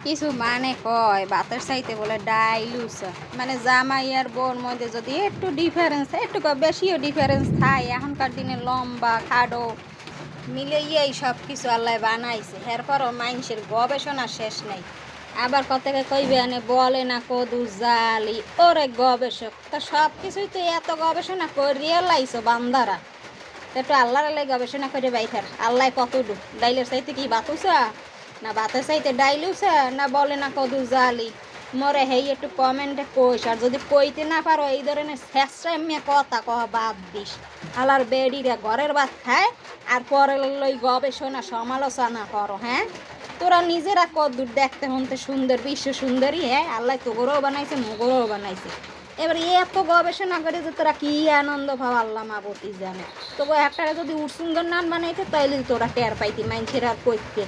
কিছু মানে কয় ভাতের চাইতে বলে ডাইলুস, মানে জামাই আর বোর মধ্যে যদি একটু ডিফারেন্স, একটু বেশিও ডিফারেন্স থাকে, এখনকার দিনে লম্বা খাডো মিলেই সব কিছু আল্লাহ বানাইছে। এরপরও মানুষের গবেষণা শেষ নেই। আবার কতকে কইবে আনে বলে না কদু জালি, ওরে গবেষক তা সব কিছুই তো এত গবেষণা করিয়ে লাইছো বান্দারা। তা একটু আল্লাহর আল্লাহ গবেষণা করে বাইথার, আল্লাহ কতটু ডাইলের চাইতে কি বাতুসা, না ভাতের চাইতে ডাইলুসা, না বলে না কদু জালি। মরে হেই একটু কমেন্টে কইস, আর যদি কইতে না পারো এই ধরনের শেষরা এমনি কথা কহ বাদ দিস। আল্লাহর বেডিরা ঘরের ভাত খায় আর পরে লই গবেষণা সমালোচনা করো। হ্যাঁ, তোরা নিজেরা কদ্দূর দেখতে হতে সুন্দর, বিশ্ব সুন্দরী। হ্যাঁ, আল্লাহ তোগরও বানাইছে, মোগরও বানাইছে। এবার এত গবেষণা করে যে তোরা কি আনন্দ পাও আল্লাহ মাবতী জানে। তবু একটা যদি সুন্দর নান বানাইতে তাইলে তোরা টের পাইতি, মানুষের আর কইতে।